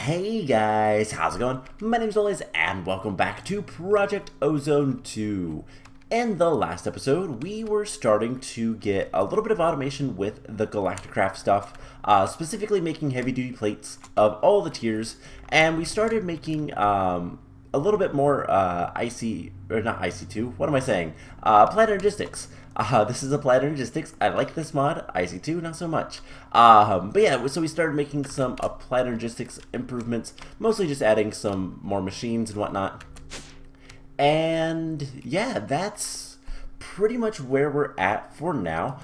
Hey guys, how's it going? My name's Oliz and welcome back to Project Ozone 2. In the last episode, we were starting to get a little bit of automation with the Galacticraft stuff, specifically making heavy-duty plates of all the tiers, and we started making a little bit more IC2, what am I saying? Planergistics. This is a Planergistics. I like this mod. IC2, not so much. But yeah, so we started making some Planergistics improvements, mostly just adding some more machines and whatnot. And yeah, that's pretty much where we're at for now.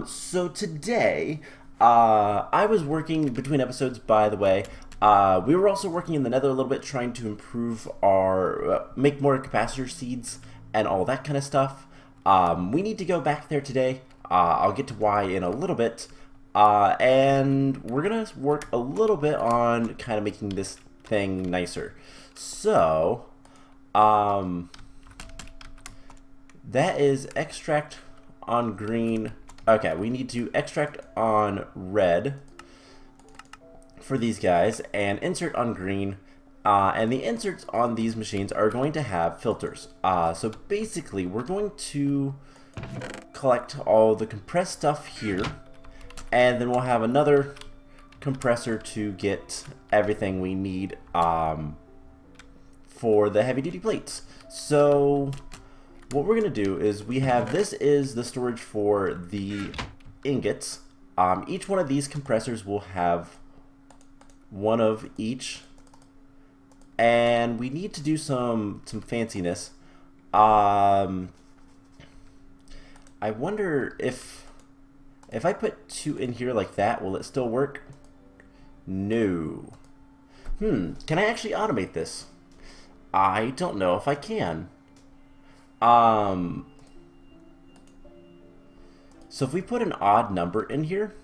So today, I was working between episodes, by the way. We were also working in the Nether a little bit, trying to improve our, make more capacitor seeds and all that kind of stuff. We need to go back there today. I'll get to why in a little bit. And we're going to work a little bit on kind of making this thing nicer. So, that is extract on green. Okay, we need to extract on red for these guys and insert on green. And the inserts on these machines are going to have filters. So basically, we're going to collect all the compressed stuff here, and then we'll have another compressor to get everything we need for the heavy-duty plates. So what we're going to do is we have, this is the storage for the ingots. Each one of these compressors will have one of each. And we need to do some fanciness. I wonder if I put two in here like that, will it still work? No. Can I actually automate this? I don't know if I can. So if we put an odd number in here,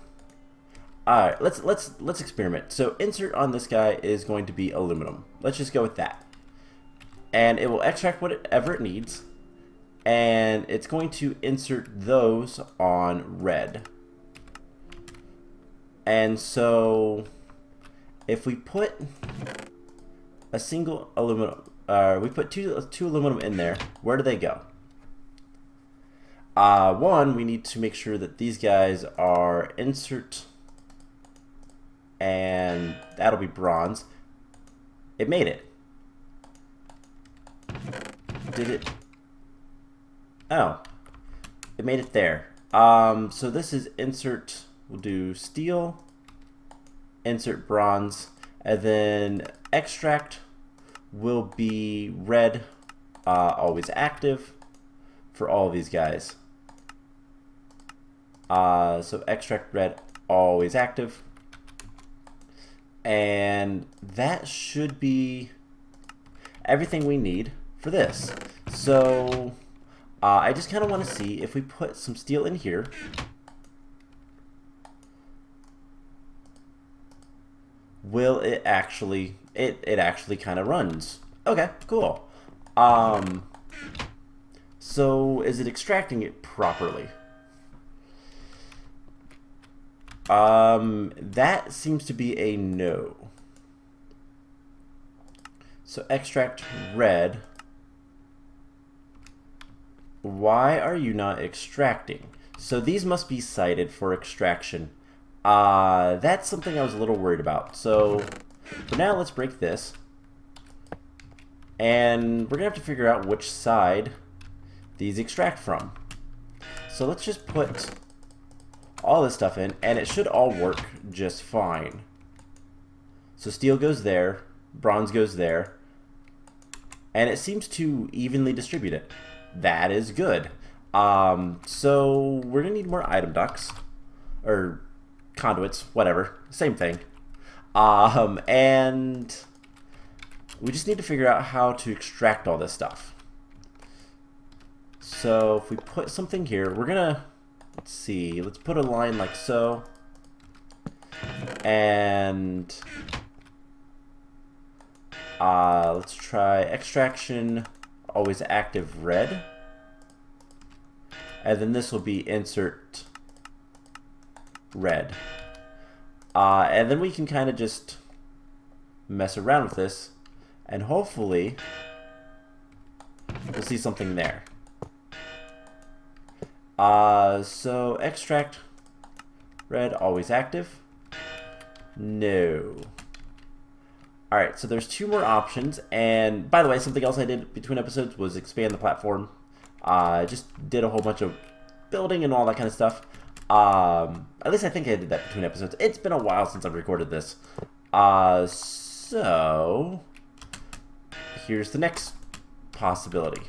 alright, let's experiment. So insert on this guy is going to be aluminum. Let's just go with that. And it will extract whatever it needs. And it's going to insert those on red. And so if we put a single aluminum, we put two aluminum in there, where do they go? One, we need to make sure that these guys are insert, and that'll be bronze. It made it. Did it? Oh, it made it there. So this is insert, we'll do steel, insert bronze, and then extract will be red, always active for all of these guys. So extract red, always active. And that should be everything we need for this. So I just kind of want to see if we put some steel in here. Will it actually, it actually kind of runs. Okay, cool. So is it extracting it properly? That seems to be a no. So extract red. Why are you not extracting? So these must be sited for extraction. That's something I was a little worried about. So for now, let's break this. And we're gonna have to figure out which side these extract from. So let's just put all this stuff in, and it should all work just fine. So steel goes there, bronze goes there, and it seems to evenly distribute it. That is good. So we're gonna need more item ducts, or conduits, whatever, same thing. And we just need to figure out how to extract all this stuff. So if we put something here, we're gonna, let's see, let's put a line like so. And let's try extraction, always active red. And then this will be insert red. And then we can kind of just mess around with this, and hopefully we'll see something there. So extract red, always active. No. Alright, so there's 2 more options, and by the way, something else I did between episodes was expand the platform. I just did a whole bunch of building and all that kind of stuff. At least I think I did that between episodes. It's been a while since I've recorded this. So here's the next possibility.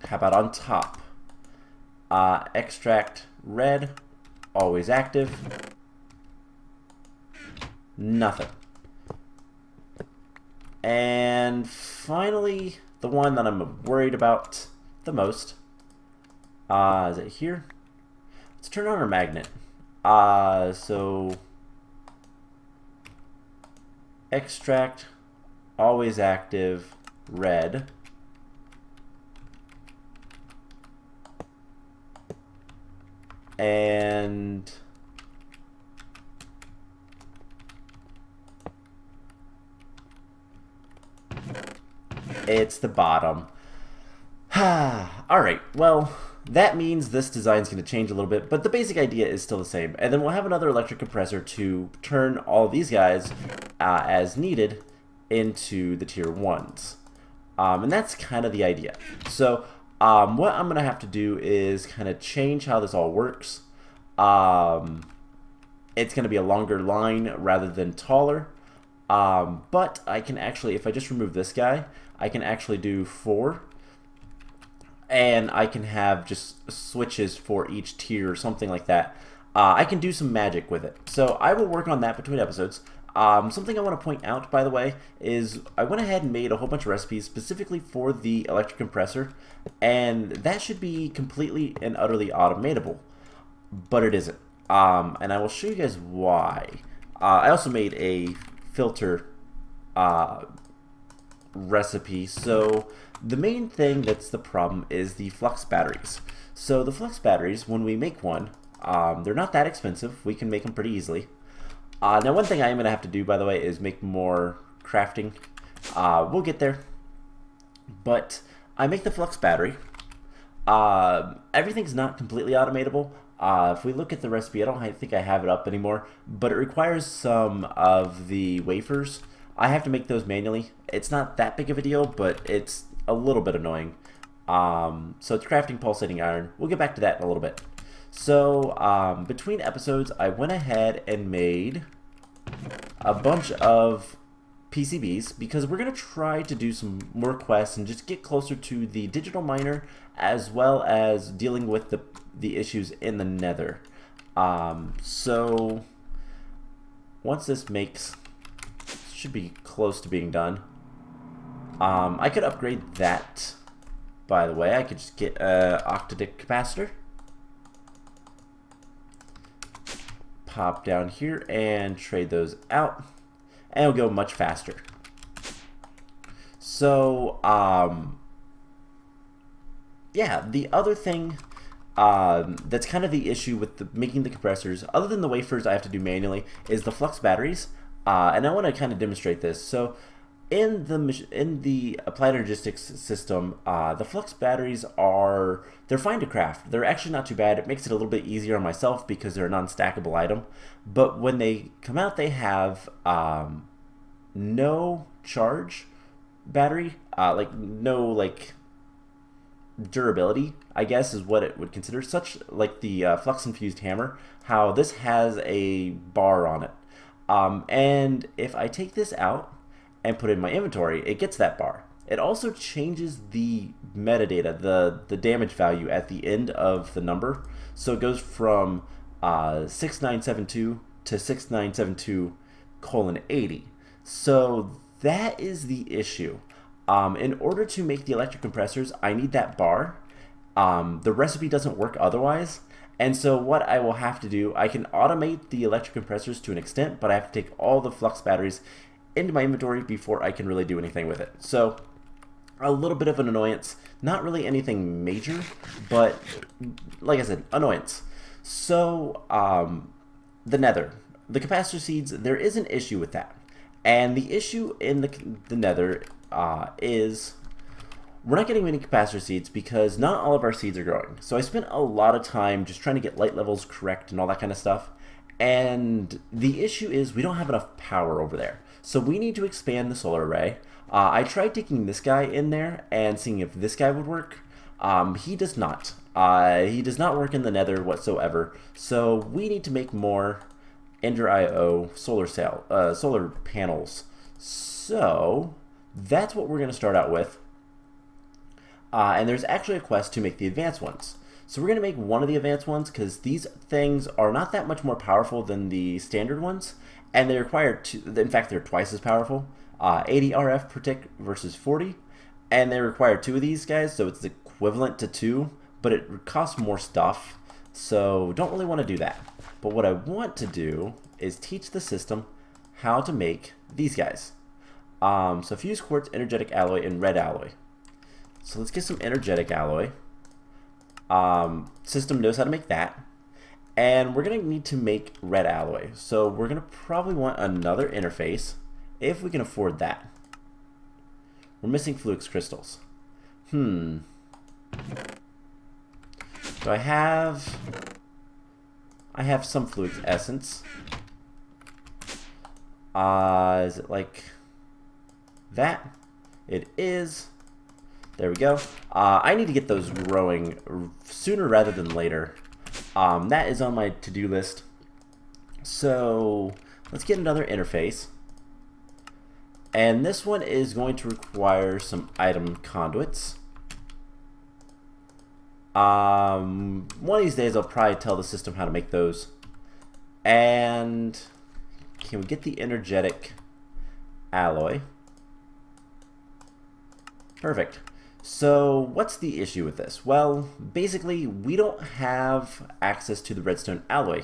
How about on top? Extract red, always active. Nothing. And finally, the one that I'm worried about the most. Is it here? Let's turn on our magnet. So extract, always active, red. And it's the bottom. Alright, well, that means this design is going to change a little bit, but the basic idea is still the same. And then we'll have another electric compressor to turn all these guys, as needed, into the tier 1s. And that's kind of the idea. So what I'm going to have to do is kind of change how this all works. It's going to be a longer line rather than taller. But I can actually, if I just remove this guy, I can actually do 4. And I can have just switches for each tier or something like that. I can do some magic with it. So I will work on that between episodes. Something I want to point out, by the way, is I went ahead and made a whole bunch of recipes specifically for the electric compressor. And that should be completely and utterly automatable. But it isn't. And I will show you guys why. I also made a filter recipe. So the main thing that's the problem is the flux batteries. So the flux batteries, when we make one, they're not that expensive. We can make them pretty easily. Now one thing I am going to have to do, by the way, is make more crafting. We'll get there. But I make the flux battery. Everything's not completely automatable. If we look at the recipe, I don't think I have it up anymore, but it requires some of the wafers. I have to make those manually. It's not that big of a deal, but it's a little bit annoying. So it's crafting pulsating iron. We'll get back to that in a little bit. So between episodes, I went ahead and made a bunch of PCBs because we're going to try to do some more quests and just get closer to the digital miner as well as dealing with the issues in the nether. So once this makes, should be close to being done. I could upgrade that, by the way. I could just get an Octadic Capacitor. Pop down here and trade those out. And it'll go much faster. So, yeah, the other thing that's kind of the issue with making the compressors, other than the wafers I have to do manually, is the flux batteries. And I want to kind of demonstrate this. So in the applied energistics system, the flux batteries they're fine to craft. They're actually not too bad. It makes it a little bit easier on myself because they're a non-stackable item. But when they come out, they have no charge battery, no durability, I guess is what it would consider. Such like the flux infused hammer, how this has a bar on it. And if I take this out and put it in my inventory, it gets that bar. It also changes the metadata, the damage value at the end of the number. So it goes from 6972 to 6972:80. So that is the issue. In order to make the electric compressors, I need that bar. The recipe doesn't work otherwise. And so what I will have to do, I can automate the electric compressors to an extent, but I have to take all the flux batteries into my inventory before I can really do anything with it. So a little bit of an annoyance, not really anything major, but like I said, annoyance. So the nether, the capacitor seeds, there is an issue with that. And the issue in the nether is we're not getting many capacitor seeds because not all of our seeds are growing. So I spent a lot of time just trying to get light levels correct and all that kind of stuff. And the issue is we don't have enough power over there. So we need to expand the solar array. I tried taking this guy in there and seeing if this guy would work. He does not. He does not work in the nether whatsoever. So we need to make more Ender IO solar panels. So that's what we're going to start out with. And there's actually a quest to make the advanced ones. So we're going to make one of the advanced ones because these things are not that much more powerful than the standard ones. And they require, in fact, they're twice as powerful. 80 RF per tick versus 40. And they require 2 of these guys, so it's equivalent to 2. But it costs more stuff. So don't really want to do that. But what I want to do is teach the system how to make these guys. So fused quartz, energetic alloy, and red alloy. So let's get some energetic alloy. System knows how to make that. And we're going to need to make red alloy. So we're going to probably want another interface if we can afford that. We're missing fluix crystals. Do I have some fluix essence. Is it like that? It is. There we go. I need to get those growing sooner rather than later. That is on my to-do list. So let's get another interface. And this one is going to require some item conduits. One of these days I'll probably tell the system how to make those. And can we get the energetic alloy? Perfect. So what's the issue with this? Well, basically we don't have access to the redstone alloy.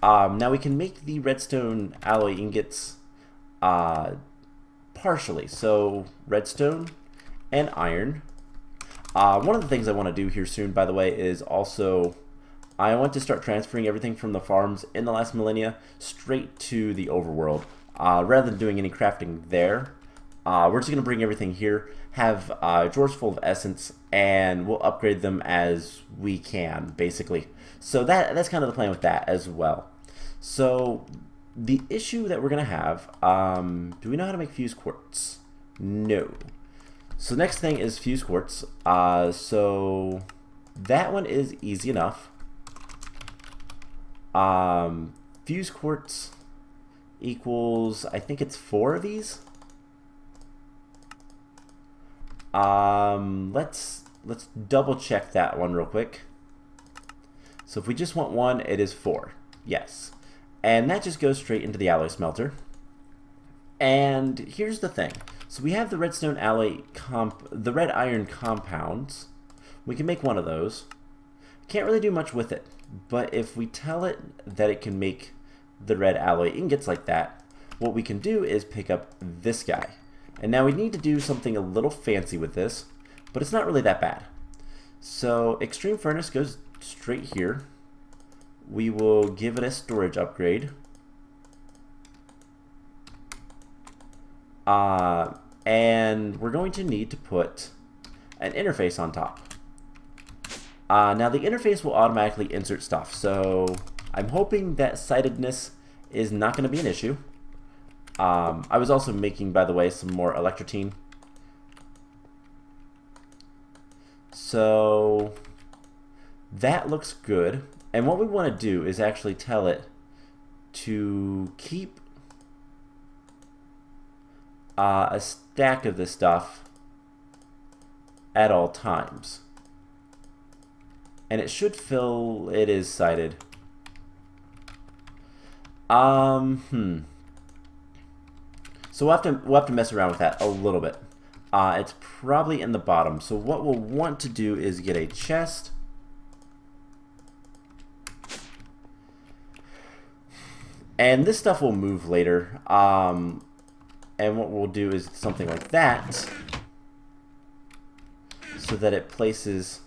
Now we can make the redstone alloy ingots partially. So redstone and iron. One of the things I want to do here soon, by the way, is also I want to start transferring everything from the farms in the last millennia straight to the overworld. Rather than doing any crafting there, we're just going to bring everything here, have drawers full of essence, and we'll upgrade them as we can, basically. So that's kind of the plan with that as well. So the issue that we're going to have, do we know how to make fused quartz? No. So next thing is fused quartz. So that one is easy enough. Fused quartz equals, I think it's 4 of these. Let's double check that one real quick. So if we just want 1, it is 4. Yes. And that just goes straight into the alloy smelter. And here's the thing. So we have the redstone alloy the red iron compounds. We can make one of those. Can't really do much with it, but if we tell it that it can make the red alloy ingots like that, what we can do is pick up this guy. And now we need to do something a little fancy with this, but it's not really that bad. So extreme furnace goes straight here. We will give it a storage upgrade. And we're going to need to put an interface on top. Now the interface will automatically insert stuff, so I'm hoping that sightedness is not going to be an issue. I was also making, by the way, some more electrotine. So that looks good. And what we want to do is actually tell it to keep a stack of this stuff at all times. And it should fill, it is sighted. So we'll have to mess around with that a little bit. It's probably in the bottom. So what we'll want to do is get a chest. And this stuff will move later. And what we'll do is something like that, so that it places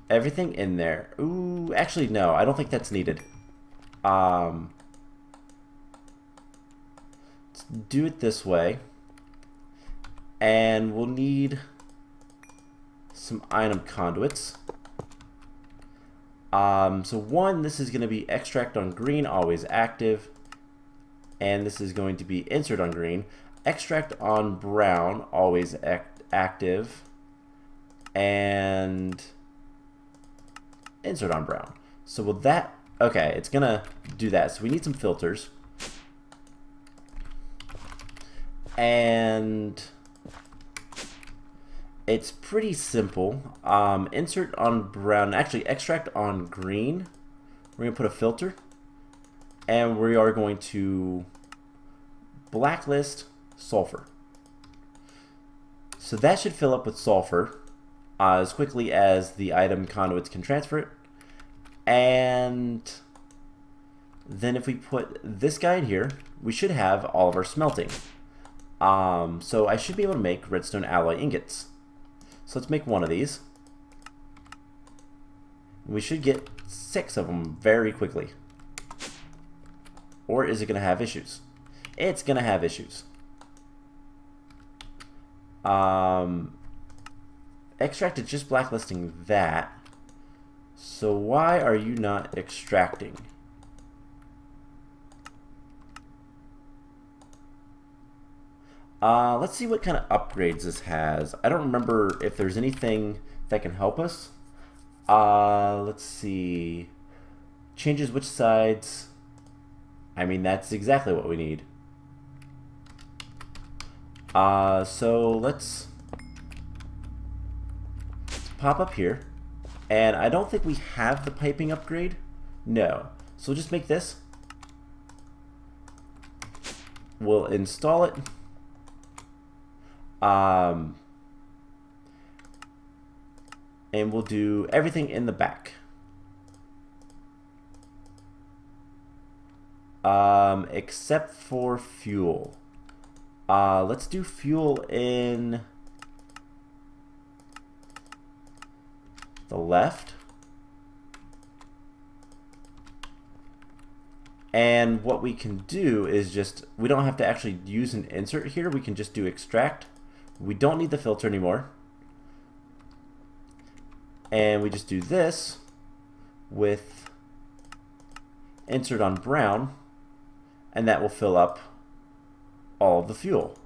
everything in there. Ooh, actually no, I don't think that's needed. Let's do it this way. And we'll need some item conduits. So one, this is going to be extract on green, always active. And this is going to be insert on green. Extract on brown, always active. And insert on brown. So will that, okay, it's going to do that. So we need some filters. And it's pretty simple. Insert on brown, actually extract on green. We're going to put a filter. And we are going to blacklist sulfur. So that should fill up with sulfur as quickly as the item conduits can transfer it. And then if we put this guy in here, we should have all of our smelting. So I should be able to make redstone alloy ingots. So let's make one of these. We should get 6 of them very quickly. Or is it going to have issues? It's going to have issues. Extract is just blacklisting that. So why are you not extracting? Let's see what kind of upgrades this has. I don't remember if there's anything that can help us. Let's see. Changes which sides. I mean, that's exactly what we need. So let's pop up here. And I don't think we have the piping upgrade. No. So we'll just make this. We'll install it. And we'll do everything in the back. Except for fuel. Let's do fuel in the left. And what we can do is just, we don't have to actually use an insert here. We can just do extract. We don't need the filter anymore. And we just do this with insert on brown, and that will fill up all of the fuel.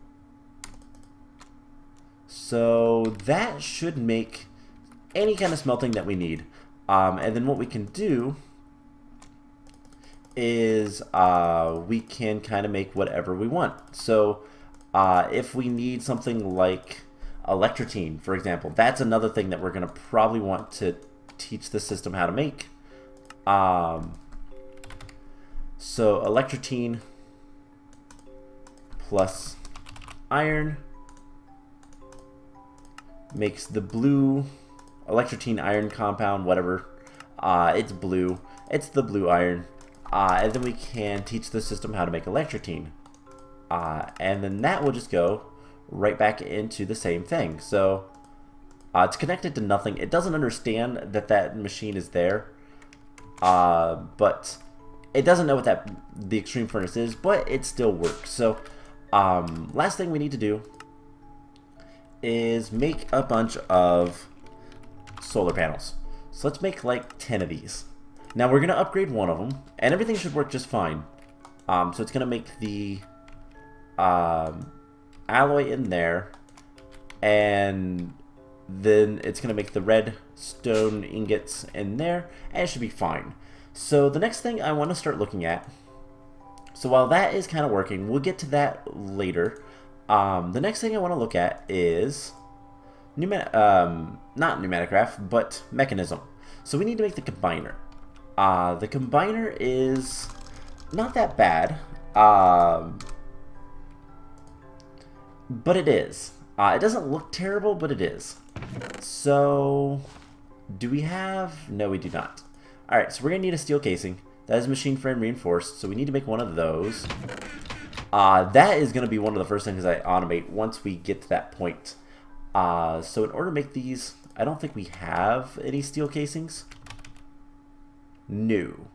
So that should make any kind of smelting that we need. And then what we can do is we can kind of make whatever we want. So if we need something like electrotine, for example, that's another thing that we're going to probably want to teach the system how to make. So electrotine plus iron makes the blue electrotine iron compound, whatever. It's blue. It's the blue iron. And then we can teach the system how to make electrotine. And then that will just go right back into the same thing. So it's connected to nothing. It doesn't understand that that machine is there. But it doesn't know what the extreme furnace is, but it still works. So last thing we need to do is make a bunch of solar panels. So let's make like 10 of these. Now we're going to upgrade one of them, and everything should work just fine. So it's going to make the alloy in there, and then it's going to make the redstone ingots in there, and it should be fine. So the next thing I want to start looking at, so while that is kind of working, we'll get to that later. The next thing I want to look at is not pneumatic craft, but mechanism. So we need to make the combiner. The combiner is not that bad, but it is. It doesn't look terrible, but it is. So do we have? No, we do not. Alright, so we're going to need a steel casing. That is machine frame reinforced, so we need to make one of those. That is going to be one of the first things I automate once we get to that point. So in order to make these, I don't think we have any steel casings. No.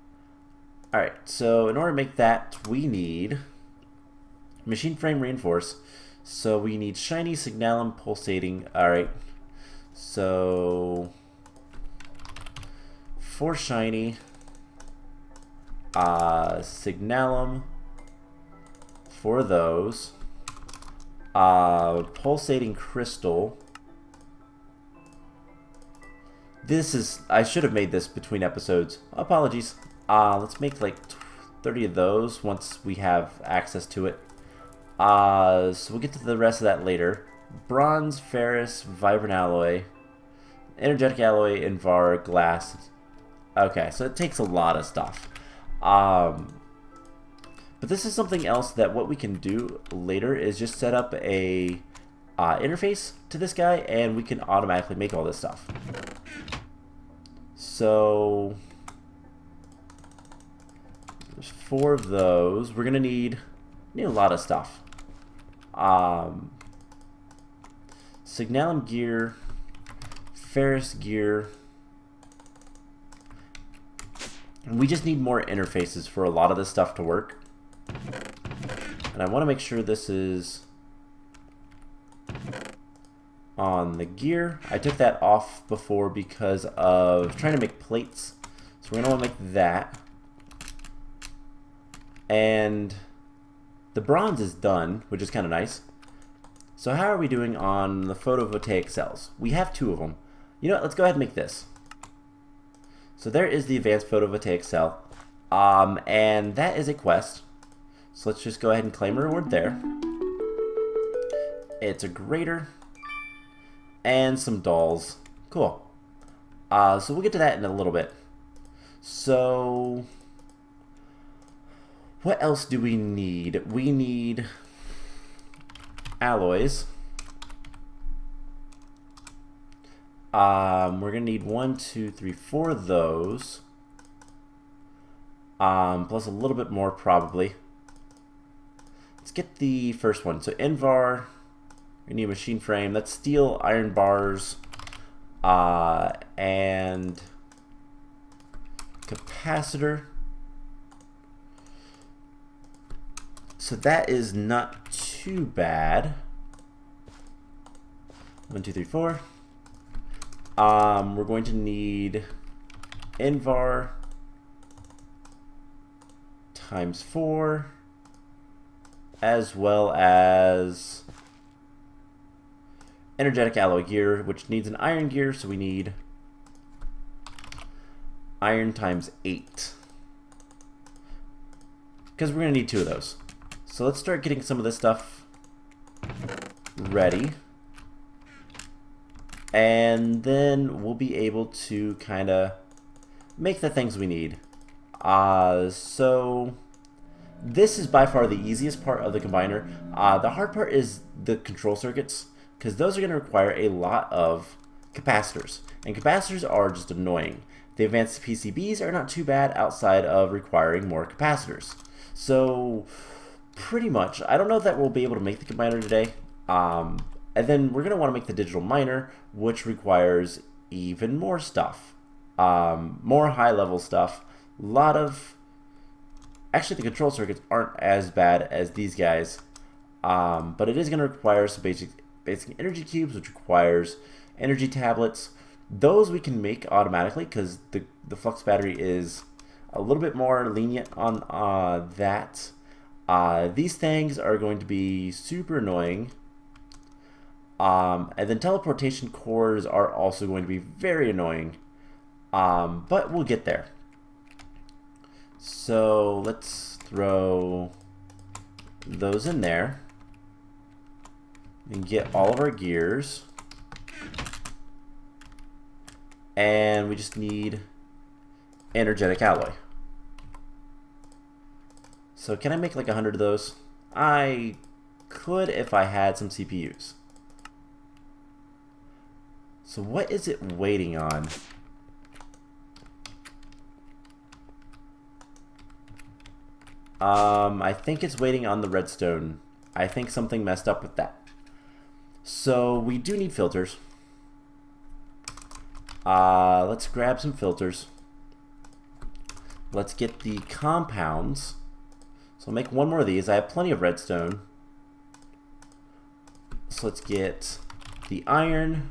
Alright, so in order to make that, we need machine frame reinforce. So we need shiny, signalum, pulsating. Alright. So 4 shiny, signalum for those, pulsating crystal. This is, I should have made this between episodes. Apologies. Let's make like 30 of those once we have access to it. So we'll get to the rest of that later. Bronze, ferrous, vibrant alloy, energetic alloy, invar, glass. Okay, so it takes a lot of stuff. But this is something else that what we can do later is just set up a interface to this guy, and we can automatically make all this stuff. So there's 4 of those. We're gonna need a lot of stuff. Signalum gear, ferrous gear. And we just need more interfaces for a lot of this stuff to work. And I want to make sure this is on the gear. I took that off before because of trying to make plates. So we're going to want to make that. And the bronze is done, which is kind of nice. So how are we doing on the photovoltaic cells? We have 2 of them. You know what? Let's go ahead and make this. So there is the advanced photovoltaic cell. And that is a quest. So let's just go ahead and claim a reward there. It's a grater. And some dolls. Cool. So we'll get to that in a little bit. So what else do we need? We need alloys. We're gonna need 1, 2, 3, 4 of those. Plus a little bit more probably. Let's get the first one. So Invar, we need a machine frame. That's steel, iron bars, and capacitor. So that is not too bad. 1, 2, 3, 4. We're going to need Invar times 4, as well as energetic alloy gear, which needs an iron gear, so we need iron times 8. Because we're going to need 2 of those. So let's start getting some of this stuff ready. And then we'll be able to kind of make the things we need. So this is by far the easiest part of the combiner. The hard part is the control circuits, because those are going to require a lot of capacitors. And capacitors are just annoying. The advanced PCBs are not too bad outside of requiring more capacitors. So pretty much, I don't know that we'll be able to make the combiner today. And then we're going to want to make the digital miner, which requires even more stuff. More high-level stuff. A lot of... Actually, the control circuits aren't as bad as these guys. But it is going to require some basic energy cubes, which requires energy tablets. Those we can make automatically because the flux battery is a little bit more lenient on that. These things are going to be super annoying. And then teleportation cores are also going to be very annoying. But we'll get there. So let's throw those in there and get all of our gears. And we just need energetic alloy. So can I make like 100 of those? I could if I had some CPUs. So what is it waiting on? I think it's waiting on the redstone. I think something messed up with that. So we do need filters. Let's grab some filters. Let's get the compounds. So I'll make 1 more of these. I have plenty of redstone. So let's get the iron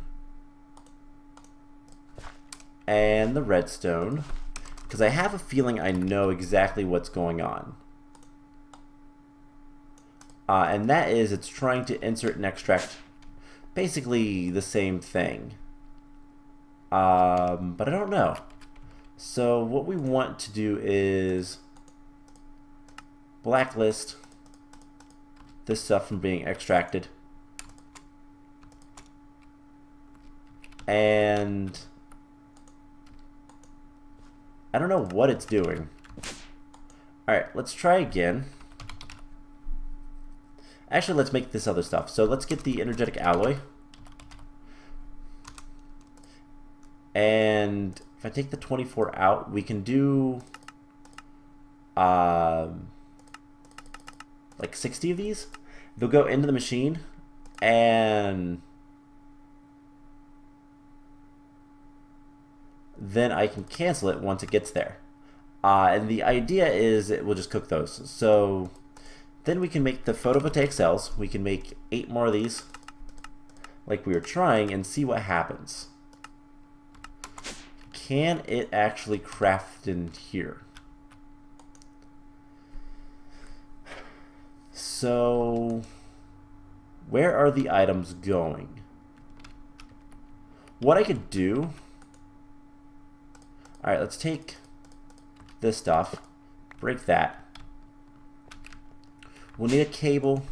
and the redstone, because I have a feeling I know exactly what's going on. And that is, it's trying to insert and extract basically the same thing. But I don't know. So what we want to do is blacklist this stuff from being extracted. And I don't know what it's doing. Alright, let's try again. Actually, let's make this other stuff. So let's get the energetic alloy. And if I take the 24 out, we can do like 60 of these. They'll go into the machine, and then I can cancel it once it gets there. And the idea is it will just cook those. So then we can make the photovoltaic cells. We can make 8 more of these like we were trying and see what happens. Can it actually craft in here? So where are the items going? What I could do... Alright, let's take this stuff, break that. We'll need a cable,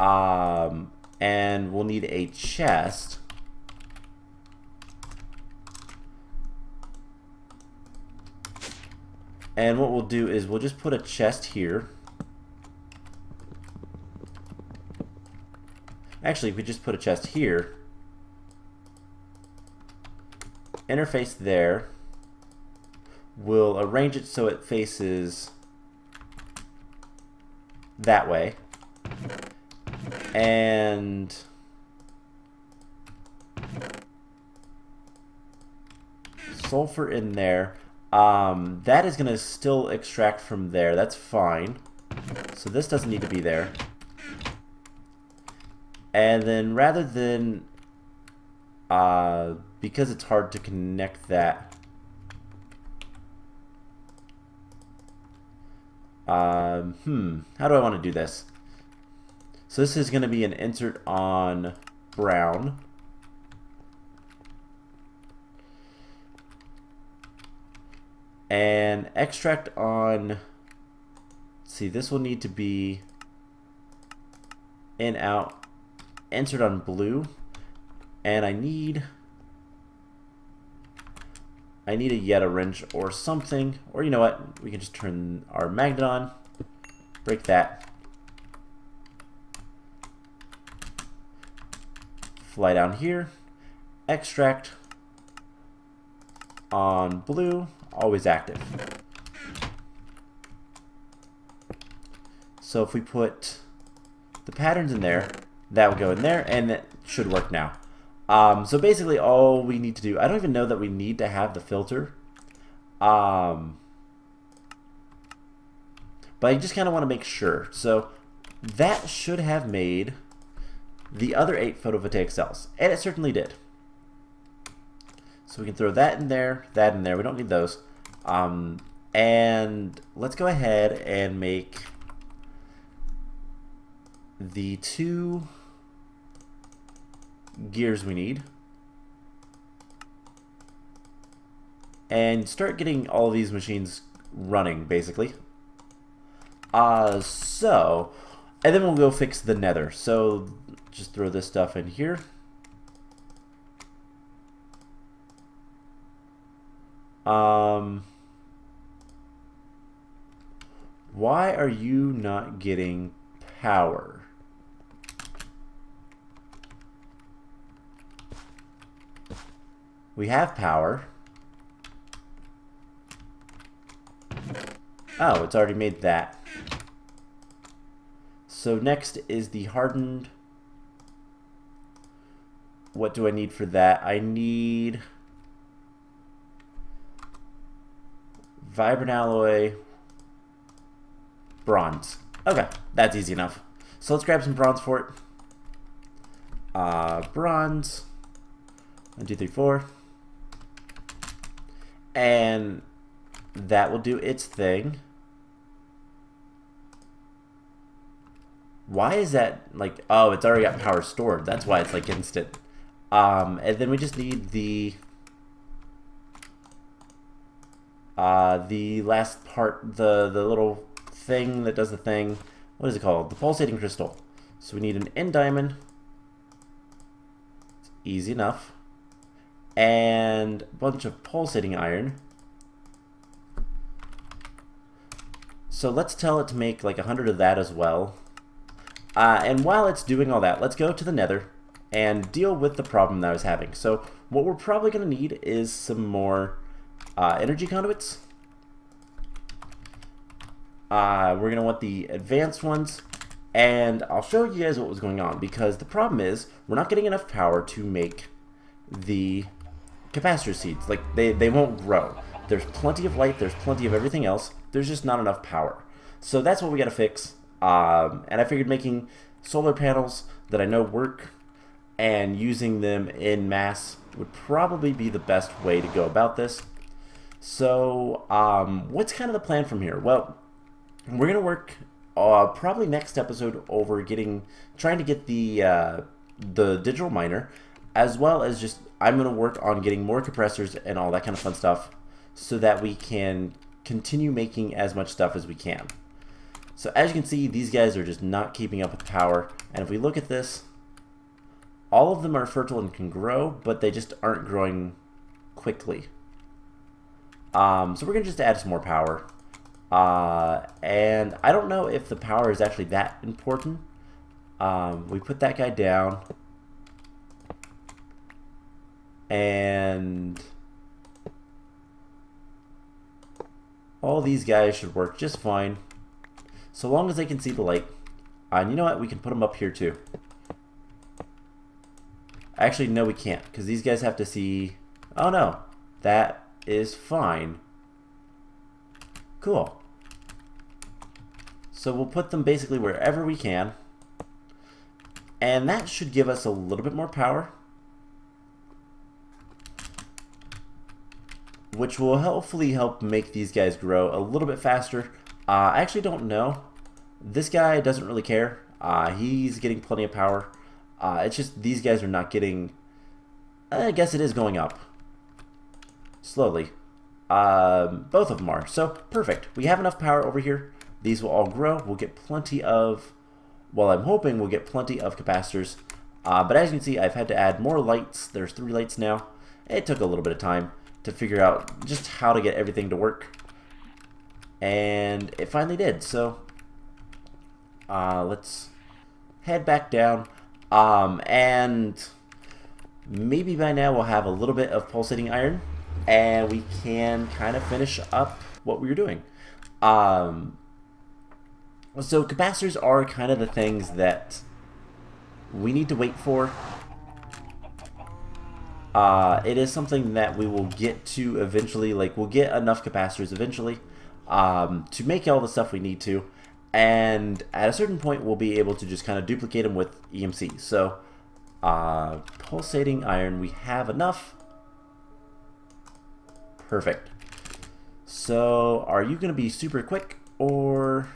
and we'll need a chest. And what we'll do is we'll just put a chest here. Actually, if we just put a chest here, interface there, we'll arrange it so it faces that way, and sulfur in there. That is going to still extract from there. That's fine. So this doesn't need to be there. And then rather than, because it's hard to connect that, how do I want to do this? So this is going to be an insert on brown. And extract on, let's see, this will need to be in, out, insert on blue. And I need a Yeta wrench or something, or you know what, we can just turn our magnet on, break that, fly down here, extract on blue, always active. So if we put the patterns in there, that will go in there, and it should work now. So basically all we need to do, I don't even know that we need to have the filter, but I just kind of want to make sure. So that should have made the other 8 photovoltaic cells, and it certainly did. So we can throw that in there, that in there. We don't need those. And let's go ahead and make the 2 gears we need, and start getting all of these machines running, basically. And then we'll go fix the nether. So just throw this stuff in here. Why are you not getting power? We have power. Oh, it's already made that. So next is the hardened. What do I need for that? I need vibrant alloy, bronze. Okay, that's easy enough. So let's grab some bronze for it. Bronze. 1, 2, 3, 4. And that will do its thing. Why is that like, oh, it's already got power stored. That's why it's like instant. And then we just need the last part, the little thing that does the thing. What is it called? The pulsating crystal. So we need an end diamond. It's easy enough. And a bunch of pulsating iron. So let's tell it to make like 100 of that as well. And while it's doing all that, let's go to the nether and deal with the problem that I was having. So what we're probably going to need is some more energy conduits. We're going to want the advanced ones, and I'll show you guys what was going on, because the problem is we're not getting enough power to make the capacitor seeds. Like, they won't grow. There's plenty of light, there's plenty of everything else, there's just not enough power. So that's what we got to fix. And I figured making solar panels that I know work and using them in mass would probably be the best way to go about this. So what's kind of the plan from here? Well, we're going to work probably next episode over trying to get the digital miner, as well as just I'm going to work on getting more compressors and all that kind of fun stuff so that we can continue making as much stuff as we can. So as you can see, these guys are just not keeping up with power. And if we look at this, all of them are fertile and can grow, but they just aren't growing quickly. So we're going to just add some more power. And I don't know if the power is actually that important. We put that guy down. And all these guys should work just fine, so long as they can see the light. And you know what? We can put them up here too. Actually, no, we can't, because these guys have to see. Oh no, that is fine. Cool. So we'll put them basically wherever we can, and that should give us a little bit more power, which will hopefully help make these guys grow a little bit faster. I actually don't know. This guy doesn't really care. He's getting plenty of power. It's just these guys are not getting... I guess it is going up. Slowly. Both of them are. So, perfect. We have enough power over here. These will all grow. We'll get plenty of... Well, I'm hoping we'll get plenty of capacitors. But as you can see, I've had to add more lights. There's 3 lights now. It took a little bit of time to figure out just how to get everything to work, and it finally did. So let's head back down, and maybe by now we'll have a little bit of pulsating iron, and we can kind of finish up what we were doing. So capacitors are kind of the things that we need to wait for. It is something that we will get to eventually. Like, we'll get enough capacitors eventually to make all the stuff we need to, and at a certain point we'll be able to just kind of duplicate them with EMC. So pulsating iron, we have enough. Perfect. So are you going to be super quick, or...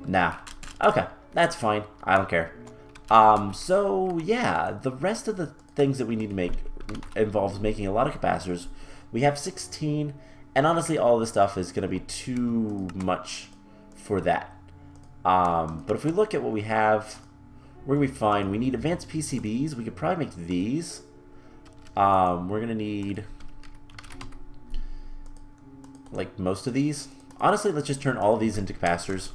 Nah. Okay, that's fine. I don't care. So yeah, the rest of the things that we need to make involves making a lot of capacitors. We have 16, and honestly all this stuff is going to be too much for that. But if we look at what we have, we're going to be fine. We need advanced PCBs. We could probably make these. We're going to need like most of these. Honestly, let's just turn all of these into capacitors,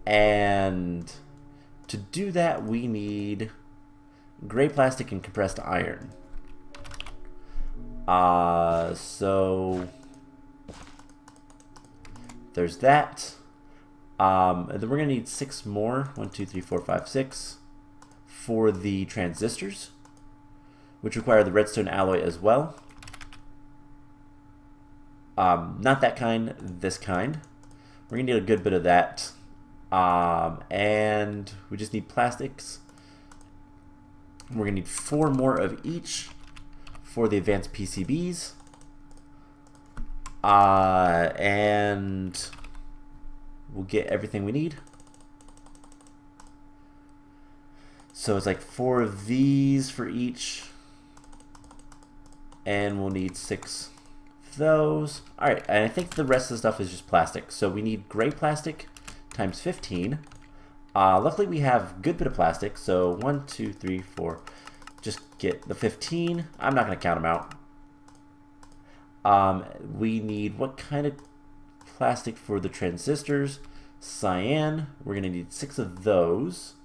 and to do that we need gray plastic and compressed iron. So there's that. And then we're gonna need 6 more. 1, 2, 3, 4, 5, 6 for the transistors, which require the redstone alloy as well. Not that kind, this kind. We're gonna need a good bit of that. And we just need plastics. We're going to need 4 more of each for the advanced PCBs. And we'll get everything we need. So it's like 4 of these for each. And we'll need 6 of those. Alright, and I think the rest of the stuff is just plastic. So we need gray plastic times 15. Luckily we have a good bit of plastic. So 1, 2, 3, 4. Just get the 15. I'm not going to count them out. We need what kind of plastic for the transistors? Cyan. We're going to need 6 of those.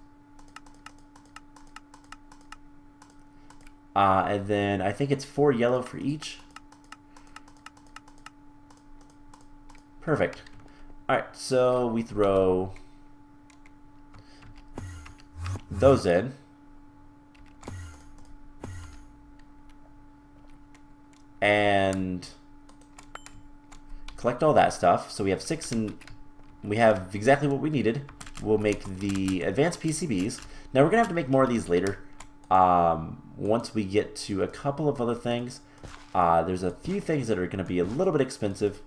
And then I think it's 4 yellow for each. Perfect. Alright, so we throw those in. And collect all that stuff. So we have 6 and we have exactly what we needed. We'll make the advanced PCBs. Now we're going to have to make more of these later. Once we get to a couple of other things. There's a few things that are going to be a little bit expensive,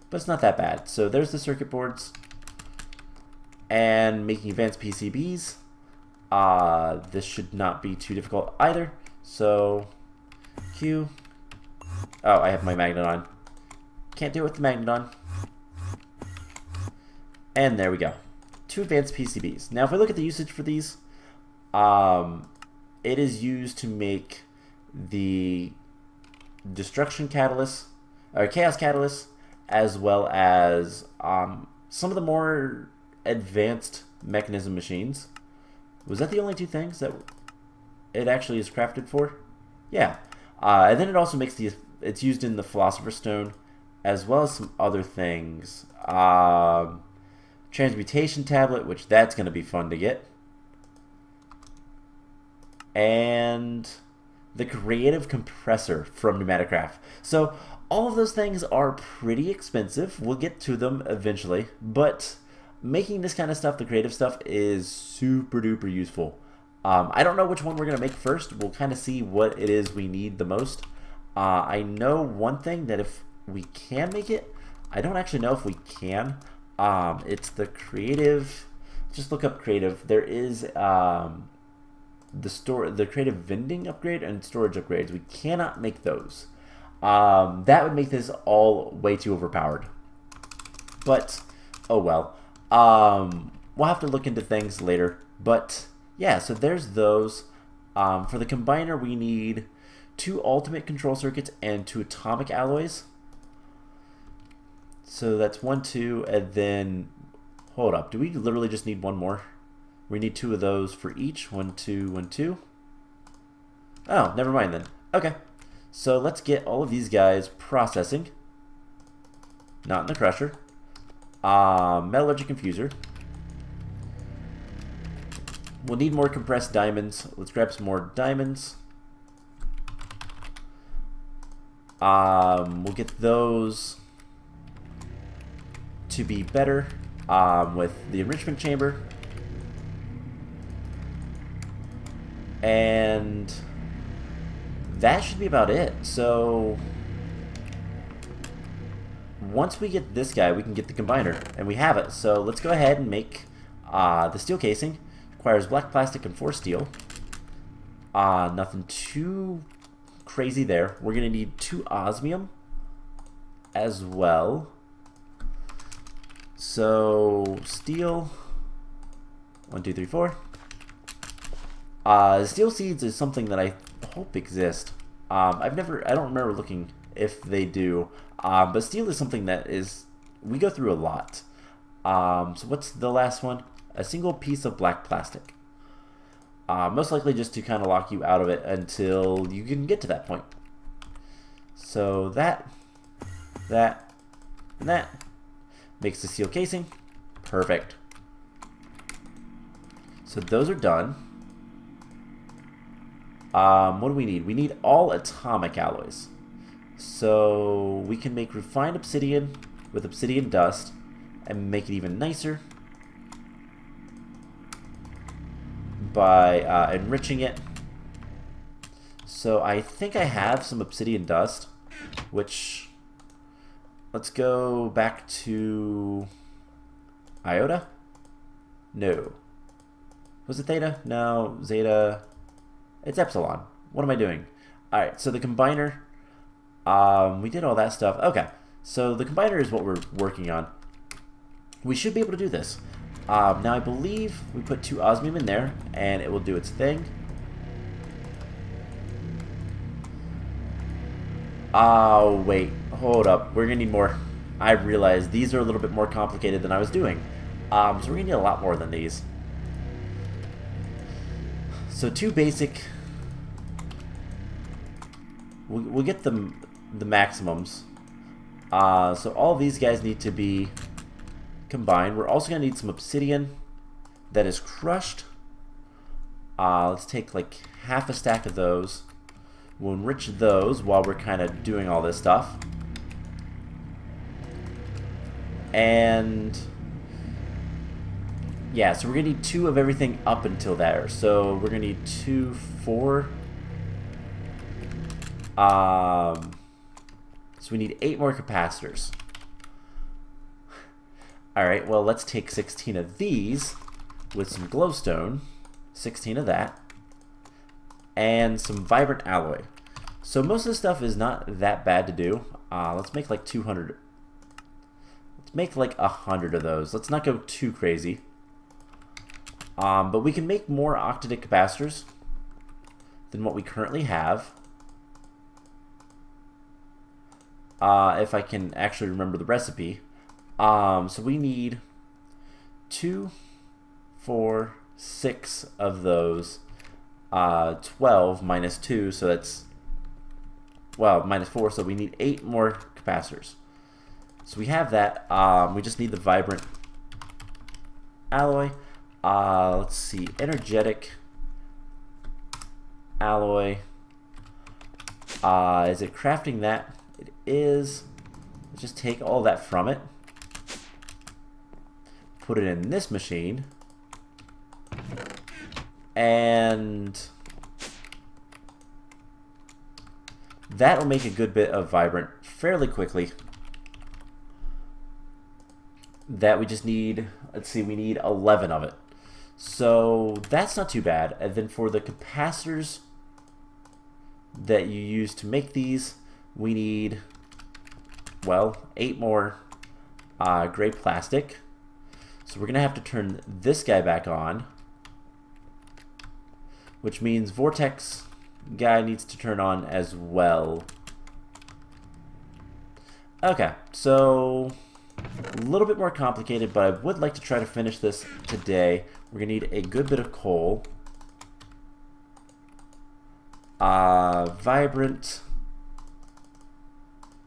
but it's not that bad. So there's the circuit boards. And making advanced PCBs. This should not be too difficult either. So Q. Oh, I have my magnet on. Can't do it with the magnet on. And there we go. 2 advanced PCBs. Now if we look at the usage for these, it is used to make the destruction catalyst, or chaos catalyst, as well as some of the more advanced mechanism machines. Was that the only 2 things that it actually is crafted for? Yeah. And then it also makes it's used in the Philosopher's Stone, as well as some other things. Transmutation tablet, which that's going to be fun to get. And the creative compressor from Pneumaticraft. So all of those things are pretty expensive. We'll get to them eventually, but making this kind of stuff, the creative stuff, is super duper useful. I don't know which one we're going to make first. We'll kind of see what it is we need the most. I know one thing, that if we can make it, I don't actually know if we can. It's the creative. Just look up creative. There is the creative vending upgrade and storage upgrades. We cannot make those. That would make this all way too overpowered. But oh well. We'll have to look into things later. But yeah, so there's those. For the combiner, we need 2 ultimate control circuits and 2 atomic alloys. So that's 1, 2, and then hold up. Do we literally just need 1 more? We need 2 of those for each. 1, 2, 1, 2. Oh, never mind then. Okay. So let's get all of these guys processing. Not in the crusher. Metallurgic infuser. We'll need more compressed diamonds. Let's grab some more diamonds. We'll get those to be better with the enrichment chamber. And that should be about it. So once we get this guy, we can get the combiner, and we have it. So let's go ahead and make the steel casing. Requires black plastic and 4 steel. Nothing too crazy there. We're going to need 2 osmium as well. So steel, 1, 2, 3, 4. Steel seeds is something that I hope exist. I don't remember looking if they do. But steel is something that we go through a lot. So what's the last one? A single piece of black plastic. Most likely just to kind of lock you out of it until you can get to that point. So that, and that makes the steel casing. Perfect. So those are done. What do we need? We need all atomic alloys. So we can make refined obsidian with obsidian dust and make it even nicer. by enriching it. So I think I have some obsidian dust, which, let's go back to iota? No. Was it theta? No, zeta. It's epsilon. What am I doing? Alright, so the combiner, we did all that stuff. Okay, so the combiner is what we're working on. We should be able to do this. Now I believe we put 2 osmium in there, and it will do its thing. Oh, wait. Hold up. We're going to need more. I realized these are a little bit more complicated than I was doing. So we're going to need a lot more than these. So 2 basic. We'll get the maximums. So all these guys need to be combined. We're also going to need some obsidian that is crushed. Let's take like half a stack of those. We'll enrich those while we're kind of doing all this stuff. And yeah, so we're going to need 2 of everything up until there. So we're going to need 2, 4. So we need 8 more capacitors. Alright, well, let's take 16 of these with some glowstone. 16 of that. And some vibrant alloy. So most of this stuff is not that bad to do. Let's make like 200. Let's make like 100 of those. Let's not go too crazy. But we can make more octadic capacitors than what we currently have. If I can actually remember the recipe. So we need 2, 4, 6 of those. 12 minus 2, so that's, well, minus 4, so we need 8 more capacitors. So we have that. We just need the vibrant alloy. Let's see, energetic alloy. Is it crafting that? It is. Let's just take all that from it. Put it in this machine. And that will make a good bit of vibrant fairly quickly. That we just need, let's see, we need 11 of it. So that's not too bad. And then for the capacitors that you use to make these, we need, well, 8 more gray plastic. So we're going to have to turn this guy back on. Which means vortex guy needs to turn on as well. Okay, so a little bit more complicated, but I would like to try to finish this today. We're going to need a good bit of coal. Vibrant.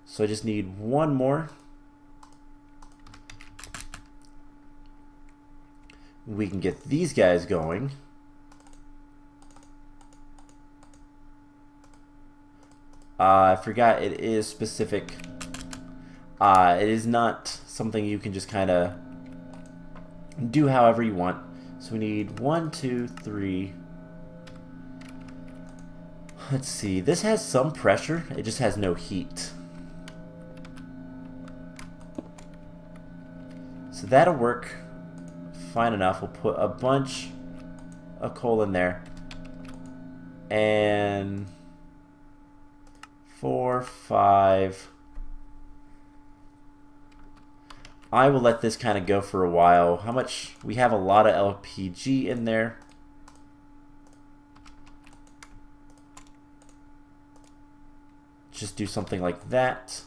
So I just need 1 more. We can get these guys going. I forgot it is specific. It is not something you can just kind of do however you want. So we need 1, 2, 3. Let's see. This has some pressure. It just has no heat. So that'll work fine enough. We'll put a bunch of coal in there. And 4, 5. I will let this kind of go for a while. How much? We have a lot of LPG in there. Just do something like that.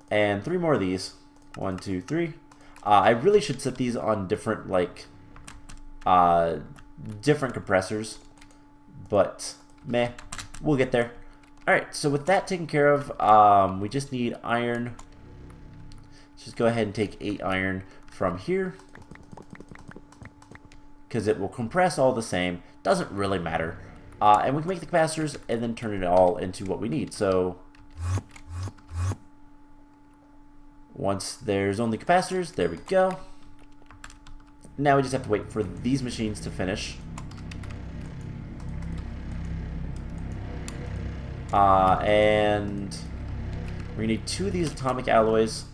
And 3 more of these. 1, 2, 3. I really should set these on different, like, different compressors. But, meh. We'll get there. Alright, so with that taken care of, we just need iron. Let's just go ahead and take 8 iron from here. Because it will compress all the same. Doesn't really matter. And we can make the capacitors and then turn it all into what we need. So once there's only capacitors, there we go. Now we just have to wait for these machines to finish. And we're going to need 2 of these atomic alloys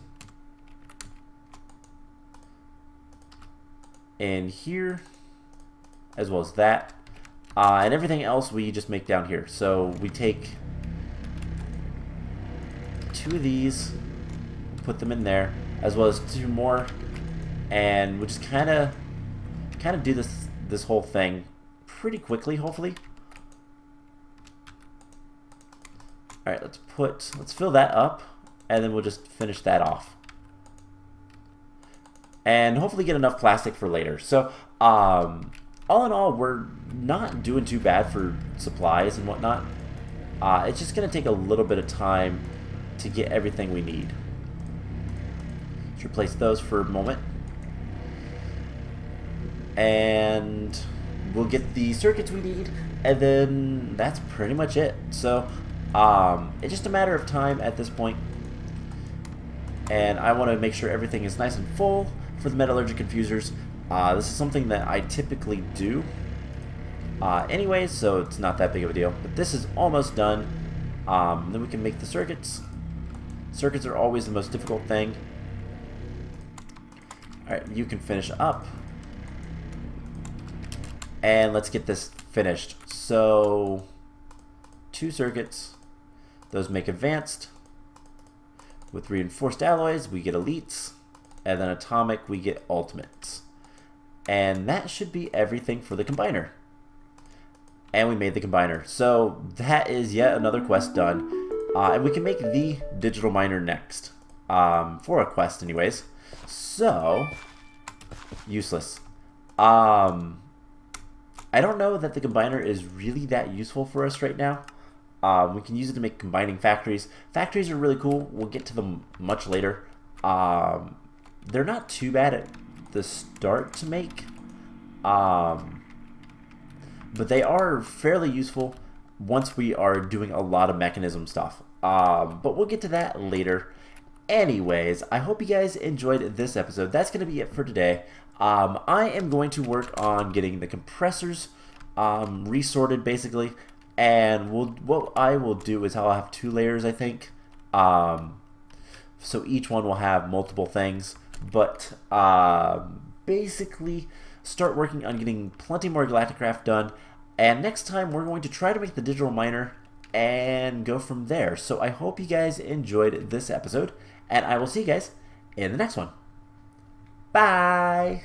in here, as well as that. And everything else we just make down here. So we take 2 of these, put them in there, as well as 2 more, and we'll just kind of do this whole thing pretty quickly, hopefully. All right, let's fill that up, and then we'll just finish that off, and hopefully get enough plastic for later. So, all in all, we're not doing too bad for supplies and whatnot. It's just gonna take a little bit of time to get everything we need. Let's replace those for a moment, and we'll get the circuits we need, and then that's pretty much it. So it's just a matter of time at this point, and I want to make sure everything is nice and full for the metallurgic infusers. This is something that I typically do anyways, so it's not that big of a deal, but this is almost done. Then we can make the circuits. Circuits are always the most difficult thing. Alright, you can finish up. And let's get this finished. So, 2 circuits. Those make advanced. With reinforced alloys, we get elites. And then atomic, we get ultimates. And that should be everything for the combiner. And we made the combiner. So, that is yet another quest done. And we can make the digital miner next. For a quest, anyways. So, useless. I don't know that the combiner is really that useful for us right now. We can use it to make combining factories. Factories are really cool. We'll get to them much later. They're not too bad at the start to make. But they are fairly useful once we are doing a lot of mechanism stuff. But we'll get to that later. Anyways, I hope you guys enjoyed this episode. That's going to be it for today. I am going to work on getting the compressors resorted, basically. And what I will do is I'll have 2 layers, I think. So each one will have multiple things. But basically start working on getting plenty more Galacticraft done. And next time we're going to try to make the digital miner and go from there. So I hope you guys enjoyed this episode, and I will see you guys in the next one. Bye!